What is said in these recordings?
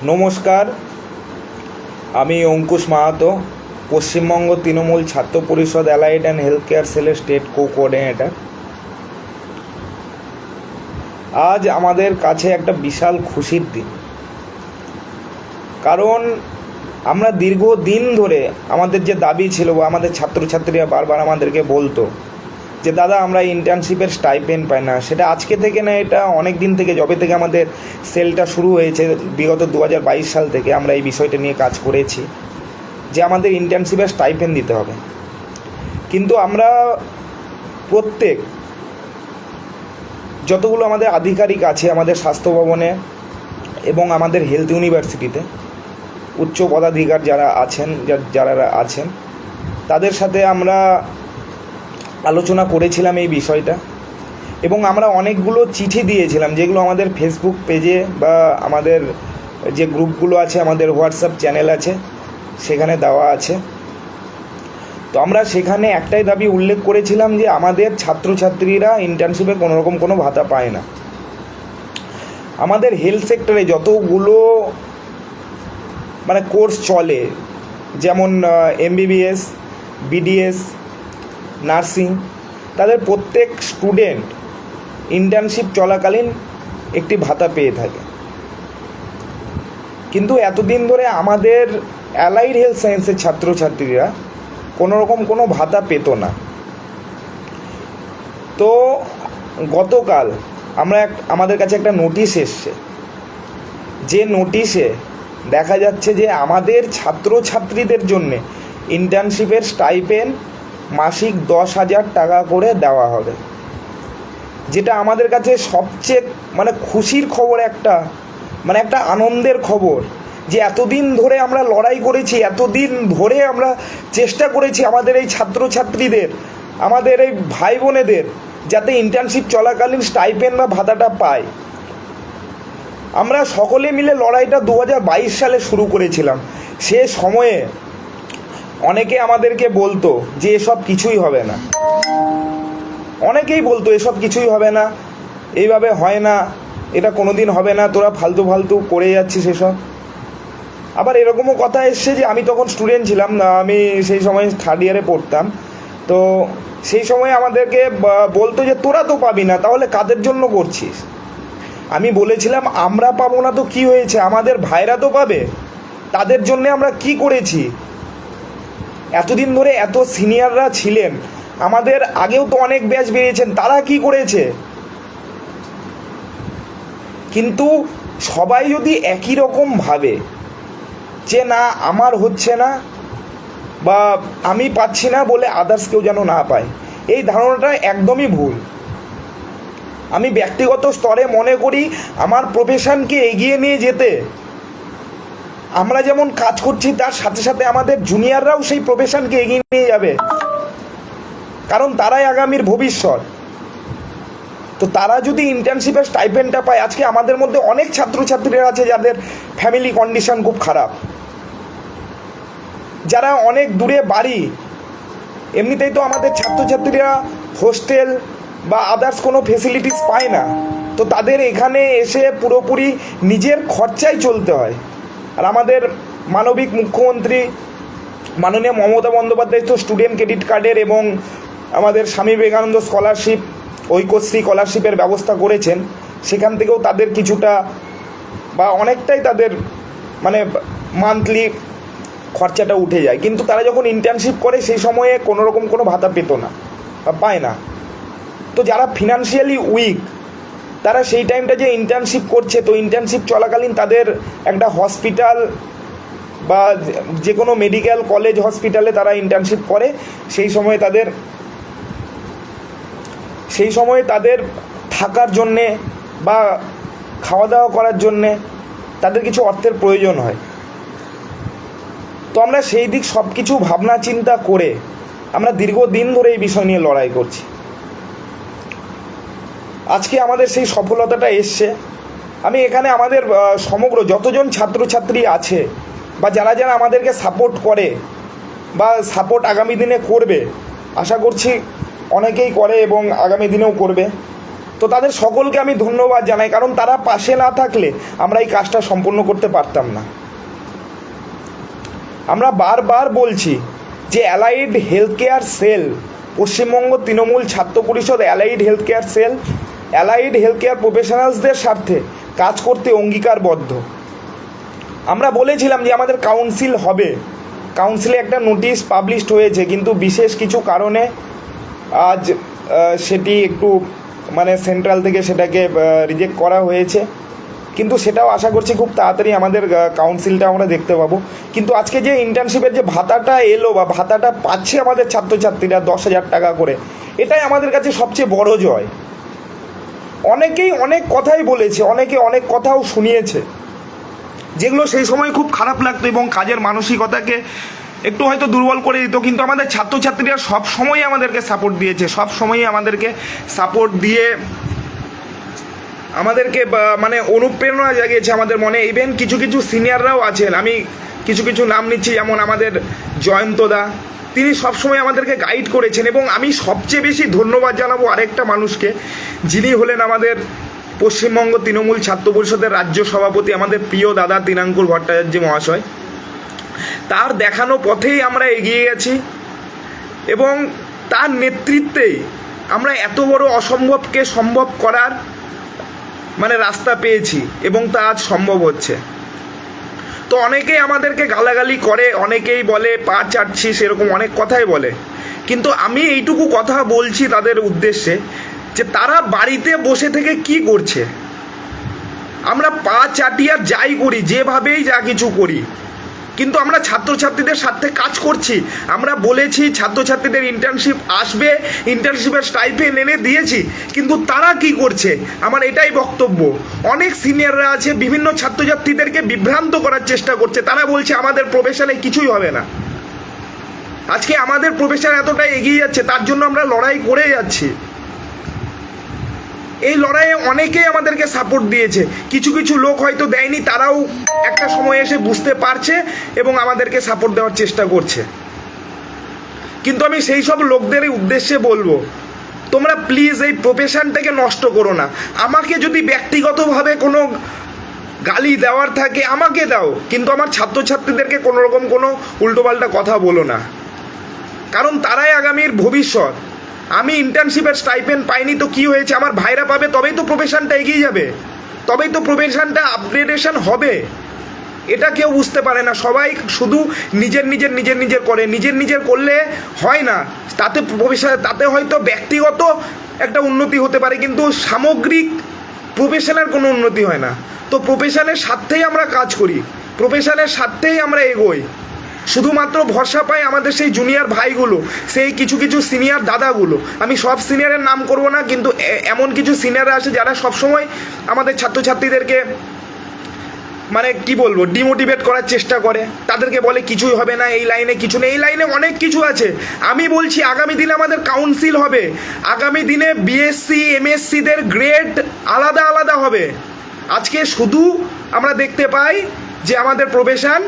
নমস্কার, আমি Ankush Mahato, Paschimbanga Trinamool Chhatra Parishad allied and health care সেলের স্টেট কোঅর্ডিনেটর। আজ আমাদের কাছে একটা বিশাল খুশির দিন, কারণ আমরা দীর্ঘদিন ধরে আমাদের যে দাবি ছিল, বা আমাদের ছাত্রছাত্রীরা বারবার আমাদেরকে বলতো যে দাদা আমরা ইন্টার্নশিপের স্টাইপেন্ড পাই না, সেটা আজকে থেকে না, এটা অনেক দিন থেকে, যবে থেকে আমাদের সেলটা শুরু হয়েছে বিগত 2022 সাল থেকে আমরা এই বিষয়টা নিয়ে কাজ করেছি যে আমাদের ইন্টার্নশিপের স্টাইপেন্ড দিতে হবে। কিন্তু আমরা প্রত্যেক যতগুলো আমাদের আধিকারিক আছে আমাদের স্বাস্থ্য ভবনে এবং আমাদের হেলথ ইউনিভার্সিটিতে উচ্চ পদাধিকার যারা আছেন তাদের সাথে আমরা আলোচনা করেছিলাম এই বিষয়টা, এবং আমরা অনেকগুলো চিঠি দিয়েছিলাম যেগুলো আমাদের ফেসবুক পেজে বা আমাদের যে গ্রুপগুলো আছে, আমাদের হোয়াটসঅ্যাপ চ্যানেল আছে, সেখানে দেওয়া আছে। তো আমরা সেখানে একটাই দাবি উল্লেখ করেছিলাম যে আমাদের ছাত্রছাত্রীরা ইন্টার্নশিপে কোনোরকম কোনো ভাতা পায় না। আমাদের হেলথ সেক্টরে যতগুলো কোর্স চলে, যেমন MBBS, BDS, নার্সিং, তাদের প্রত্যেক স্টুডেন্ট ইন্টার্নশিপ চলাকালীন একটি ভাতা পেয়ে থাকে। কিন্তু এতদিন ধরে আমাদের অ্যালাইড হেলথ সায়েন্সের ছাত্রছাত্রীরা কোনোরকম কোনো ভাতা পেত না। তো গতকাল আমাদের কাছে একটা নোটিশ এসছে, যে নোটিশে দেখা যাচ্ছে যে আমাদের ছাত্রছাত্রীদের জন্যে ইন্টার্নশিপের স্টাইপেন্ড মাসিক 10,000 টাকা করে দেওয়া হবে, যেটা আমাদের কাছে সবচেয়ে খুশির খবর, একটা আনন্দের খবর। যে এতদিন ধরে আমরা লড়াই করেছি, এতদিন ধরে আমরা চেষ্টা করেছি আমাদের এই ছাত্রছাত্রীদের, আমাদের এই ভাই বোনেদের যাতে ইন্টার্নশিপ চলাকালীন স্টাইপেন্ড বা ভাতাটা পায়। আমরা সকলে মিলে লড়াইটা 2022 সালে শুরু করেছিলাম। সে সময়ে অনেকে আমাদেরকে বলতো যে এসব কিছুই হবে না, অনেকেই বলতো এসব কিছুই হবে না, এইভাবে হয় না, এটা কোনো দিন হবে না, তোরা ফালতু ফালতু করে যাচ্ছিস এসব। আবার এরকমও কথা এসছে যে আমি তখন স্টুডেন্ট ছিলাম না, আমি সেই সময় 3rd ইয়ারে পড়তাম। তো সেই সময় আমাদেরকে বলতো যে তোরা তো পাবি না, তাহলে কাদের জন্য করছিস? আমি বলেছিলাম আমরা পাবো না তো কি হয়েছে, আমাদের ভাইরা তো পাবে, তাদের জন্য আমরা কি করেছি? এতদিন ধরে এত সিনিয়ররা ছিলেন, আমাদের আগেও তো অনেক ব্যাচ বেরিয়েছেন, তারা কি করেছে? কিন্তু সবাই যদি একই রকম ভাবে যে না আমার হচ্ছে না বা আমি পাচ্ছি না বলে আদার্স কেউ যেন না পায়, এই ধারণাটা একদমই ভুল। আমি ব্যক্তিগত স্তরে মনে করি আমার প্রফেশনকে এগিয়ে নিয়ে যেতে আমরা যেমন কাজ করছি, তার সাথে সাথে আমাদের জুনিয়ররাও সেই প্রফেশনকে এগিয়ে নিয়ে যাবে, কারণ তারাই আগামীর ভবিষ্যৎ। তো তারা যদি ইন্টার্নশিপের স্টাইপেন্ডটা পায়, আজকে আমাদের মধ্যে অনেক ছাত্রছাত্রীরা আছে যাদের ফ্যামিলি কন্ডিশন খুব খারাপ, যারা অনেক দূরে বাড়ি, এমনিতেই তো আমাদের ছাত্রছাত্রীরা হোস্টেল বা আদার্স কোনো ফেসিলিটিস পায় না, তো তাদের এখানে এসে পুরোপুরি নিজের খরচায় চলতে হয়। আর আমাদের মানবিক মুখ্যমন্ত্রী মাননীয় মমতা বন্দ্যোপাধ্যায় তো স্টুডেন্ট ক্রেডিট কার্ডের এবং আমাদের স্বামী বিবেকানন্দ স্কলারশিপ, ঐক্যশ্রী স্কলারশিপের ব্যবস্থা করেছেন, সেখান থেকেও তাদের কিছুটা বা অনেকটাই তাদের মান্থলি খরচাটা উঠে যায়। কিন্তু তারা যখন ইন্টার্নশিপ করে সেই সময়ে কোনো রকম কোনো ভাতা পেত না বা পায় না। তো যারা ফিনান্সিয়ালি উইক, তারা সেই টাইমটা যে ইন্টার্নশিপ করছে, তো ইন্টার্নশিপ চলাকালীন তাদের একটা হসপিটাল বা যে কোনো মেডিকেল কলেজ হসপিটালে তারা ইন্টার্নশিপ করে, সেই সময়ে তাদের থাকার জন্যে বা খাওয়া দাওয়া করার জন্যে তাদের কিছু অর্থের প্রয়োজন হয়। তো আমরা সেই দিক সব কিছু ভাবনা চিন্তা করে আমরা দীর্ঘদিন ধরে এই বিষয় নিয়ে লড়াই করছি। আজকে আমাদের সেই সফলতাটা এসছে। আমি এখানে আমাদের সমগ্র যতজন ছাত্রছাত্রী আছে বা যারা যারা আমাদেরকে সাপোর্ট করে বা সাপোর্ট আগামী দিনে করবে, আশা করছি অনেকেই করে এবং আগামী দিনেও করবে, তো তাদের সকলকে আমি ধন্যবাদ জানাই, কারণ তারা পাশে না থাকলে আমরা এই কাজটা সম্পূর্ণ করতে পারতাম না। আমরা বারবার বলছি যে allied health care cell, Paschimbanga Trinamool Chhatra Parishad allied health care cell allied health care প্রফেশনালসদের স্বার্থে কাজ করতে অঙ্গীকারবদ্ধ। আমরা বলেছিলাম যে আমাদের কাউন্সিল হবে, কাউন্সিলে একটা নোটিশ পাবলিশড হয়েছে, কিন্তু বিশেষ কিছু কারণে আজ সেটি একটু সেন্ট্রাল থেকে সেটাকে রিজেক্ট করা হয়েছে, কিন্তু সেটাও আশা করছি খুব তাড়াতাড়ি আমাদের কাউন্সিলটা আমরা দেখতে পাবো। কিন্তু আজকে যে ইন্টার্নশিপের যে ভাতাটা এলো বা ভাতাটা পাচ্ছে আমাদের ছাত্রছাত্রীরা 10,000 টাকা করে, এটাই আমাদের কাছে সবচেয়ে বড় জয়। অনেকেই অনেক কথাই বলেছে, অনেকে অনেক কথাও শুনিয়েছে, যেগুলো সেই সময় খুব খারাপ লাগতো এবং কাজের মানসিকতাকে একটু হয়তো দুর্বল করে দিত, কিন্তু আমাদের ছাত্রছাত্রীরা সব সময়ই আমাদেরকে সাপোর্ট দিয়েছে, সব সময়ই আমাদেরকে সাপোর্ট দিয়ে আমাদেরকে অনুপ্রেরণা জাগিয়েছে আমাদের মনে। ইভেন কিছু কিছু সিনিয়ররাও আছেন, আমি কিছু কিছু নাম নিচ্ছি, যেমন আমাদের জয়ন্তদা, তিনি সবসময় আমাদেরকে গাইড করেছেন। এবং আমি সবচেয়ে বেশি ধন্যবাদ জানাবো আরেকটা মানুষকে, যিনি হলেন আমাদের পশ্চিমবঙ্গ তৃণমূল ছাত্র পরিষদের রাজ্য সভাপতি, আমাদের প্রিয় দাদা তিনাঙ্কুর ভট্টাচার্য মহাশয়। তার দেখানো পথেই আমরা এগিয়ে গেছি এবং তার নেতৃত্বেই আমরা এত বড় অসম্ভবকে সম্ভব করার রাস্তা পেয়েছি এবং তা আজ সম্ভব হচ্ছে। তো অনেকেই আমাদেরকে গালাগালি করে, অনেকেই বলে পা চাটছিস, এরকম অনেক কথাই বলে, কিন্তু আমি এইটুকু কথা বলছি তাদের উদ্দেশ্যে যে তারা বাড়িতে বসে থেকে কি করছে। আমরা পা চাটি আর যাই করি, যেভাবেই যা কিছু করি, কিন্তু আমরা ছাত্রছাত্রীদের সাথে কাজ করছি। আমরা বলেছি ছাত্রছাত্রীদের ইন্টার্নশিপ আসবে, ইন্টার্নশিপের স্টাইপেন্ড এনে দিয়েছি, কিন্তু তারা কি করছে আমার এটাই বক্তব্য। অনেক সিনিয়ররা আছে, বিভিন্ন ছাত্রছাত্রীদেরকে বিভ্রান্ত করার চেষ্টা করছে। তারা বলছে আমাদের প্রফেশনে কিছুই হবে না। আজকে আমাদের প্রফেশন এতটাই এগিয়ে যাচ্ছে, তার জন্য আমরা লড়াই করে যাচ্ছি। এই লড়াইয়ে অনেকেই আমাদেরকে সাপোর্ট দিয়েছে, কিছু কিছু লোক হয়তো দেয়নি, তারাও একটা সময় এসে বুঝতে পারছে এবং আমাদেরকে সাপোর্ট দেওয়ার চেষ্টা করছে। কিন্তু আমি সেই সব লোকদের উদ্দেশ্যে বলবো, তোমরা প্লিজ এই প্রফেশনটাকে নষ্ট করো না। আমাকে যদি ব্যক্তিগতভাবে কোনো গালি দেওয়ার থাকে আমাকে দাও, কিন্তু আমার ছাত্রছাত্রীদেরকে কোনো রকম কোনো উল্টোপাল্টা কথা বলো না, কারণ তারাই আগামীর ভবিষ্যৎ। আমি ইন্টার্নশিপের স্টাইপেন্ড পাইনি তো কি হয়েছে, আমার ভাইরা পাবে, তবেই তো প্রফেশনটা এগিয়ে যাবে, তবেই তো প্রফেশনটা আপগ্রেডেশন হবে। এটা কেউ বুঝতে পারে না, সবাই শুধু নিজের করে, নিজের করলে হয় না। তাতে প্রফেশন, তাতে হয়তো ব্যক্তিগত একটা উন্নতি হতে পারে, কিন্তু সামগ্রিক প্রফেশনের কোনো উন্নতি হয় না। তো প্রফেশনের স্বার্থেই আমরা কাজ করি, প্রফেশনের স্বার্থেই আমরা এগোই। শুধুমাত্র ভরসা পাই আমাদের সেই জুনিয়র ভাইগুলো, সেই কিছু কিছু সিনিয়র দাদাগুলো। আমি সব সিনিয়রের নাম করব না, কিন্তু এমন কিছু সিনিয়ররা আছে যারা সবসময় আমাদের ছাত্রছাত্রীদেরকে কি বলবো, ডিমোটিভেট করার চেষ্টা করে। তাদেরকে বলে কিছুই হবে না, এই লাইনে কিছু নেই। এই লাইনে অনেক কিছু আছে। আমি বলছি আগামী দিনে আমাদের কাউন্সিল হবে, আগামী দিনে বিএসসি এমএসসিদের গ্রেড আলাদা আলাদা হবে। আজকে শুধু আমরা দেখতে পাই যে আমাদের প্রফেশন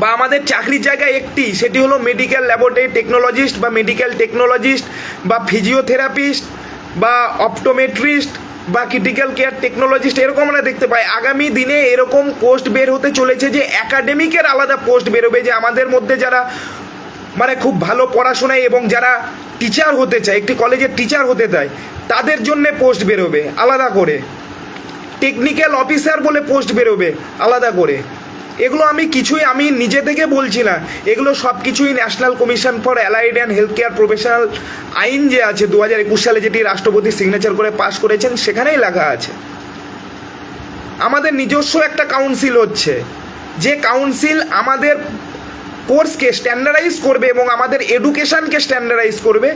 বা আমাদের চাকরির জায়গায় একটি, সেটি হলো মেডিকেল ল্যাবরেটরি টেকনোলজিস্ট বা মেডিকেল টেকনোলজিস্ট বা ফিজিওথেরাপিস্ট বা অপটোমেট্রিস্ট বা ক্রিটিক্যাল কেয়ার টেকনোলজিস্ট, এরকম আমরা দেখতে পাই। আগামী দিনে এরকম পোস্ট বের হতে চলেছে যে একাডেমিকের আলাদা পোস্ট বেরোবে, যে আমাদের মধ্যে যারা খুব ভালো পড়াশোনায় এবং যারা টিচার হতে চায়, একটি কলেজের টিচার হতে চায়, তাদের জন্যে পোস্ট বেরোবে আলাদা করে। টেকনিক্যাল অফিসার বলে পোস্ট বেরোবে আলাদা করে। এগুলো আমি নিজে থেকে বলছি না, এগুলো সব কিছুই national commission for allied and health care professional আইন যে আছে 2021 সালে, যেটি রাষ্ট্রপতি সিগনেচার করে পাশ করেছেন, সেখানেই লেখা আছে। আমাদের নিজস্ব একটা কাউন্সিল হচ্ছে, যে কাউন্সিল আমাদের কোর্সকে স্ট্যান্ডার্ডাইজ করবে এবং আমাদের এডুকেশনকে স্ট্যান্ডার্ডাইজ করবে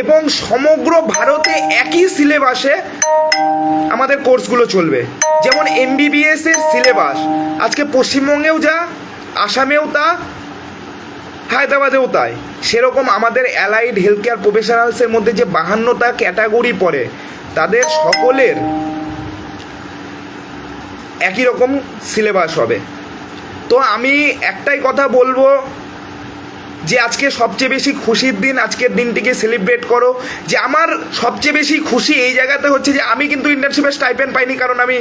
এবং সমগ্র ভারতে একই সিলেবাসে আমাদের কোর্সগুলো চলবে। যেমন এমবিবিএস এর সিলেবাস আজকে পশ্চিমবঙ্গেও যা, আসামেও তা, হায়দ্রাবাদেও তাই, সেরকম আমাদের অ্যালাইড হেলথ কেয়ার প্রফেশনালসের মধ্যে যে 52টা ক্যাটাগরি পড়ে, তাদের সকলের একই রকম সিলেবাস হবে। তো আমি একটাই কথা বলবো, যে আজকে সবচেয়ে বেশি খুশির দিন, আজকের দিনটিকে সেলিব্রেট করো। যে আমার সবচেয়ে বেশি খুশি এই জায়গাতে হচ্ছে যে আমি কিন্তু ইন্টার্নশিপের স্টাইপেন্ড পাইনি, কারণ আমি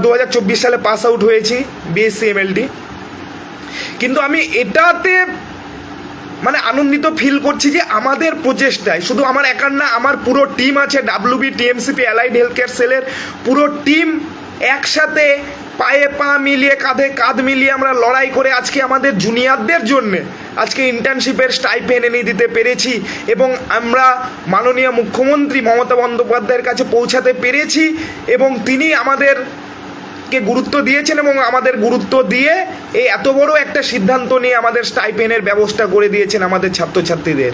2024 সালে পাস আউট হয়েছি বিএসসি এমএলটি। কিন্তু আমি এটাতে মানে আনন্দিত ফিল করছি যে আমাদের প্রচেষ্টায়, শুধু আমার একার না, আমার পুরো টিম আছে, WB TMCP allied health care সেলের পুরো টিম একসাথে পায়ে পা মিলিয়ে, কাঁধে কাঁধ মিলিয়ে আমরা লড়াই করে আজকে আমাদের জুনিয়রদের জন্যে আজকে ইন্টার্নশিপের স্টাইপেন্ড এনে দিতে পেরেছি, এবং আমরা মাননীয় মুখ্যমন্ত্রী মমতা বন্দ্যোপাধ্যায়ের কাছে পৌঁছাতে পেরেছি, এবং তিনি আমাদেরকে গুরুত্ব দিয়েছেন এবং আমাদের গুরুত্ব দিয়ে এই এত বড় একটা সিদ্ধান্ত নিয়ে আমাদের স্টাইপেন্ডের ব্যবস্থা করে দিয়েছেন আমাদের ছাত্রছাত্রীদের।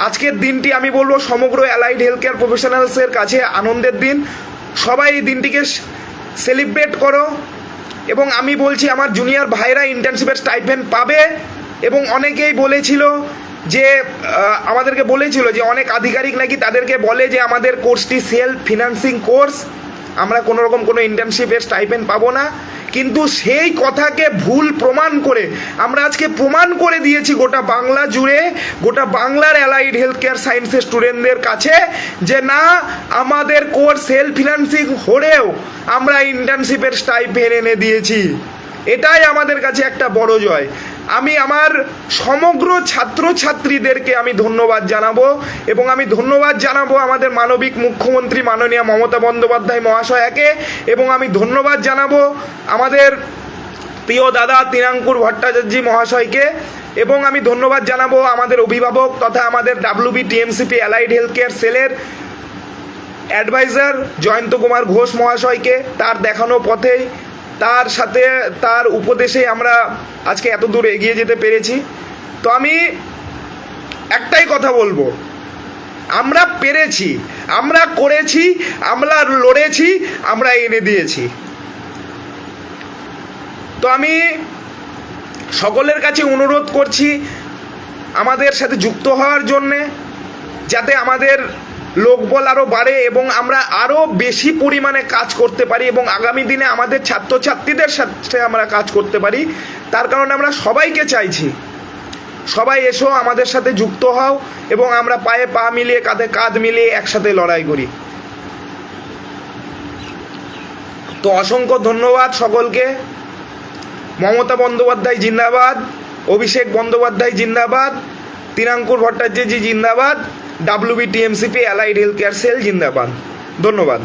আজকের দিনটি আমি বলবো সমগ্র অ্যালাইড হেলথ কেয়ার প্রফেশনালসের কাছে আনন্দের দিন। সবাই এই দিনটিকে সেলিব্রেট করো, এবং আমি বলছি আমার জুনিয়র ভাইরা ইন্টার্নশিপের স্টাইপেন্ড পাবে। এবং অনেকেই বলেছিল যে আমাদেরকে বলেছিল যে অনেক আধিকারিক নাকি তাদেরকে বলে যে আমাদের কোর্সটি সেলফ ফিনান্সিং কোর্স, আমরা কোনো রকম কোনো ইন্টার্নশিপের স্টাইপেন্ড পাবো না। কিন্তু সেই কথাকে ভুল প্রমাণ করে আমরা আজকে প্রমাণ করে দিয়েছি গোটা বাংলা জুড়ে, গোটা বাংলার অ্যালাইড হেলথ কেয়ার সায়েন্সের স্টুডেন্টদের কাছে যে না, আমাদের কোর্স সেলফ ফিনান্সিং হলেও আমরা ইন্টার্নশিপের স্টাইপেন্ড এনে দিয়েছি। এটাই আমাদের কাছে একটা বড় জয়। আমি আমার সমগ্র ছাত্রছাত্রীদেরকে আমি ধন্যবাদ জানাবো, এবং আমি ধন্যবাদ জানাবো আমাদের মানবিক মুখ্যমন্ত্রী মাননীয় মমতা বন্দ্যোপাধ্যায় মহাশয়াকে, এবং আমি ধন্যবাদ জানাবো আমাদের প্রিয় দাদা তিনাঙ্কুর ভট্টাচার্য মহাশয়কে, এবং আমি ধন্যবাদ জানাবো আমাদের অভিভাবক তথা আমাদের WB TMCP allied health care সেলের অ্যাডভাইজার জয়ন্ত কুমার ঘোষ মহাশয়কে। তার দেখানো পথেই, তার সাথে তার উপদেশে আমরা আজকে এত দূর এগিয়ে যেতে পেরেছি। তো আমি একটাই কথা বলবো, আমরা পেরেছি, আমরা করেছি, আমরা লড়েছি, আমরা এনে দিয়েছি। তো আমি সকলের কাছে অনুরোধ করছি আমাদের সাথে যুক্ত হওয়ার জন্যে, যাতে আমাদের লোকবল আরও বাড়ে এবং আমরা আরও বেশি পরিমাণে কাজ করতে পারি, এবং আগামী দিনে আমাদের ছাত্রছাত্রীদের সাথে আমরা কাজ করতে পারি। তার কারণে আমরা সবাইকে চাইছি, সবাই এসো, আমাদের সাথে যুক্ত হও, এবং আমরা পায়ে পা মিলিয়ে, কাঁধে কাঁধ মিলিয়ে একসাথে লড়াই করি। তো অসংখ্য ধন্যবাদ সকলকে। মমতা বন্দ্যোপাধ্যায় জিন্দাবাদ, অভিষেক বন্দ্যোপাধ্যায় জিন্দাবাদ, তিনাঙ্কুর ভট্টাচার্য জিন্দাবাদ, WB TMCP allied health care cell জিন্দাবাদ। ধন্যবাদ।